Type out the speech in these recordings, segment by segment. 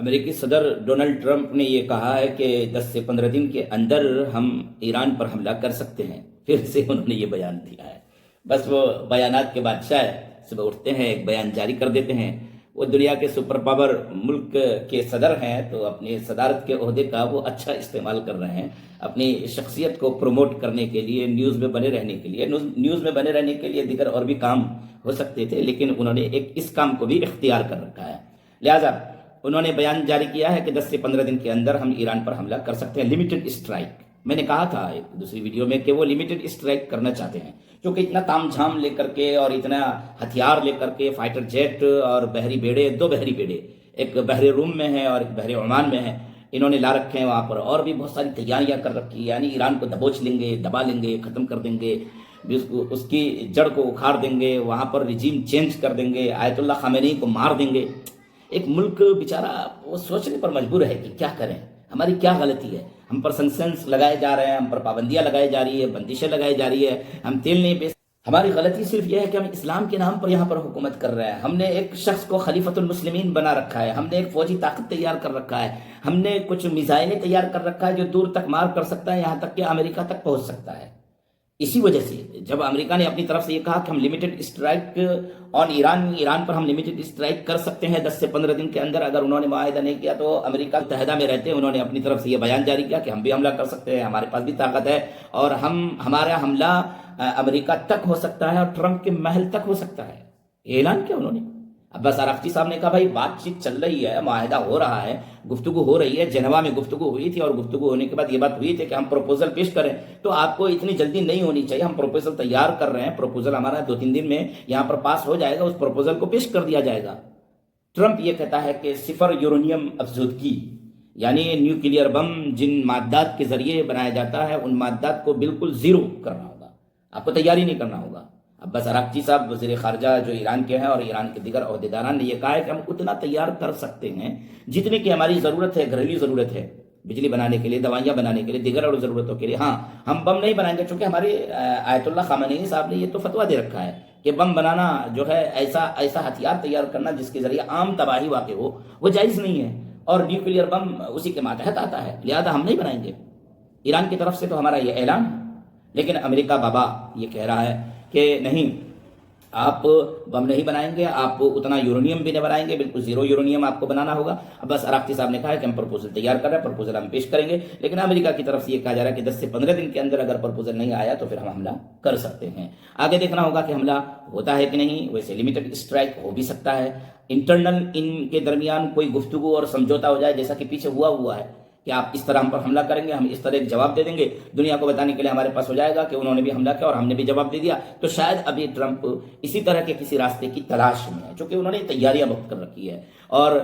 امریکی صدر Donald Trump نے یہ کہا ہے کہ 10 سے 15 دن کے اندر ہم ایران پر حملہ کر سکتے ہیں. پھر سے انہوں نے یہ بیان دیا ہے. بس وہ بیانات کے بادشاہ ہے. صبح اٹھتے ہیں ایک بیان جاری کر دیتے ہیں. وہ دنیا کے سپر پاور ملک کے صدر ہیں تو اپنی صدارت کے عہدے کا وہ اچھا استعمال کر رہے ہیں اپنی شخصیت کو پروموٹ کرنے کے لیے, نیوز میں بنے رہنے کے لیے. نیوز میں بنے رہنے کے لیے دیگر اور بھی کام ہو سکتے تھے, لیکن انہوں نے ایک اس کام کو بھی اختیار کر رکھا ہے. لہٰذا انہوں نے بیان جاری کیا ہے کہ 10 سے 15 دن کے اندر ہم ایران پر حملہ کر سکتے ہیں. Limited strike. میں نے کہا تھا ایک دوسری ویڈیو میں کہ وہ لمیٹڈ اسٹرائک کرنا چاہتے ہیں, کیونکہ اتنا تام جھام لے کر کے اور اتنا ہتھیار لے کر کے, فائٹر جیٹ اور بحری بیڑے, 2 بحری بیڑے, ایک بحر روم میں ہے اور ایک بحر عمان میں ہے, انہوں نے لا رکھے ہیں وہاں پر. اور بھی بہت ساری تیاریاں کر رکھی, یعنی ایران کو دبوچ لیں گے, دبا لیں گے, ختم کر دیں گے, اس کی جڑ کو اکھاڑ دیں گے, وہاں پر رجیم چینج کر دیں گے, آیت اللہ خامنئی کو مار دیں گے. ایک ملک بیچارہ وہ سوچنے پر مجبور ہے کہ کیا کریں, ہماری کیا غلطی ہے. ہم پر سینکشنز لگائے جا رہے ہیں, ہم پر پابندیاں لگائی جا رہی ہے, بندشیں لگائی جا رہی ہے, ہم تیل نہیں بیچ. ہماری غلطی صرف یہ ہے کہ ہم اسلام کے نام پر یہاں پر حکومت کر رہے ہیں. ہم نے ایک شخص کو خلیفۃ المسلمین بنا رکھا ہے, ہم نے ایک فوجی طاقت تیار کر رکھا ہے, ہم نے کچھ میزائلیں تیار کر رکھا ہے جو دور تک مار کر سکتا ہے, یہاں تک کہ امریکہ تک پہنچ سکتا ہے. اسی وجہ سے جب امریکہ نے اپنی طرف سے یہ کہا کہ ہم لمیٹڈ اسٹرائک آن ایران پر ہم لمیٹڈ اسٹرائک کر سکتے ہیں 10 سے 15 دن کے اندر, اگر انہوں نے معاہدہ نہیں کیا تو امریکہ متحدہ میں رہتے انہوں نے اپنی طرف سے یہ بیان جاری کیا کہ ہم بھی حملہ کر سکتے ہیں, ہمارے پاس بھی طاقت ہے اور ہمارا حملہ امریکہ تک ہو سکتا ہے اور ٹرمپ کے محل تک ہو سکتا ہے. یہ اعلان کیا انہوں نے. عباس آراغچی صاحب نے کہا بھائی بات چیت چل رہی ہے, معاہدہ ہو رہا ہے, گفتگو ہو رہی ہے, جنیوا میں گفتگو ہوئی تھی اور گفتگو ہونے کے بعد یہ بات ہوئی تھی کہ ہم پروپوزل پیش کریں, تو آپ کو اتنی جلدی نہیں ہونی چاہیے. ہم پروپوزل تیار کر رہے ہیں, پروپوزل ہمارا 2-3 دن میں یہاں پر پاس ہو جائے گا, اس پروپوزل کو پیش کر دیا جائے گا. ٹرمپ یہ کہتا ہے کہ 0 یورینیم افزودگی, یعنی نیوکلیئر بم جن مادات کے ذریعے بنایا جاتا ہے ان مادات کو بالکل زیرو کرنا ہوگا, آپ کو تیاری نہیں کرنا ہوگا. عباس آراغچی صاحب وزیر خارجہ جو ایران کے ہیں اور ایران کے دیگر عہدیداران نے یہ کہا ہے کہ ہم اتنا تیار کر سکتے ہیں جتنے کی ہماری ضرورت ہے, گھریلو ضرورت ہے, بجلی بنانے کے لیے, دوائیاں بنانے کے لیے, دیگر اور ضرورتوں کے لیے. ہاں ہم بم نہیں بنائیں گے, چونکہ ہمارے آیت اللہ خامنئی صاحب نے یہ تو فتویٰ دے رکھا ہے کہ بم بنانا جو ہے ایسا ہتھیار تیار کرنا جس کے ذریعے عام تباہی واقع ہو, وہ جائز نہیں ہے, اور نیوکلیئر بم اسی کے ماتحت آتا ہے, لہذا ہم نہیں بنائیں گے. ایران کی طرف سے تو ہمارا یہ اعلان ہے, لیکن امریکہ بابا یہ کہہ رہا ہے کہ نہیں, آپ بم نہیں بنائیں گے, آپ اتنا یورینیم بھی نہیں بنائیں گے, بالکل 0 یورینیم آپ کو بنانا ہوگا. عباس آراغچی صاحب نے کہا ہے کہ ہم پروپوزل تیار کر رہے ہیں, پروپوزل ہم پیش کریں گے, لیکن امریکہ کی طرف سے یہ کہا جا رہا ہے کہ 10 سے 15 دن کے اندر اگر پروپوزل نہیں آیا تو پھر ہم حملہ کر سکتے ہیں. آگے دیکھنا ہوگا کہ حملہ ہوتا ہے کہ نہیں. ویسے لمیٹڈ اسٹرائک ہو بھی سکتا ہے, انٹرنل ان کے درمیان کوئی گفتگو اور سمجھوتا ہو جائے, جیسا کہ پیچھے ہوا ہے کہ آپ اس طرح ہم پر حملہ کریں گے, ہم اس طرح ایک جواب دے دیں گے, دنیا کو بتانے کے لیے ہمارے پاس ہو جائے گا کہ انہوں نے بھی حملہ کیا اور ہم نے بھی جواب دے دیا. تو شاید ابھی ٹرمپ اسی طرح کے کسی راستے کی تلاش میں ہے, چونکہ انہوں نے تیاریاں بہت کر رکھی ہے. اور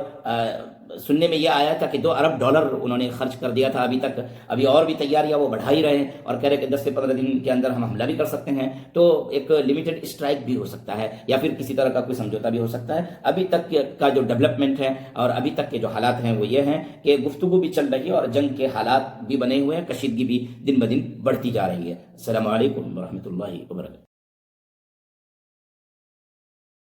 سننے میں یہ آیا تھا کہ $2 ارب انہوں نے خرچ کر دیا تھا ابھی تک, ابھی اور بھی تیاریاں وہ بڑھا ہی رہے ہیں اور کہہ رہے کہ 10 سے 15 دن کے اندر ہم حملہ بھی کر سکتے ہیں. تو ایک لمیٹڈ اسٹرائک بھی ہو سکتا ہے یا پھر کسی طرح کا کوئی سمجھوتا بھی ہو سکتا ہے. ابھی تک کا جو ڈیولپمنٹ ہے اور ابھی تک کے جو حالات ہیں وہ یہ ہیں کہ گفتگو بھی چل رہی ہے اور جنگ کے حالات بھی بنے ہوئے ہیں, کشیدگی بھی دن بدن بڑھتی جا رہی ہے. السلام علیکم ورحمۃ اللہ وبرکاتہ.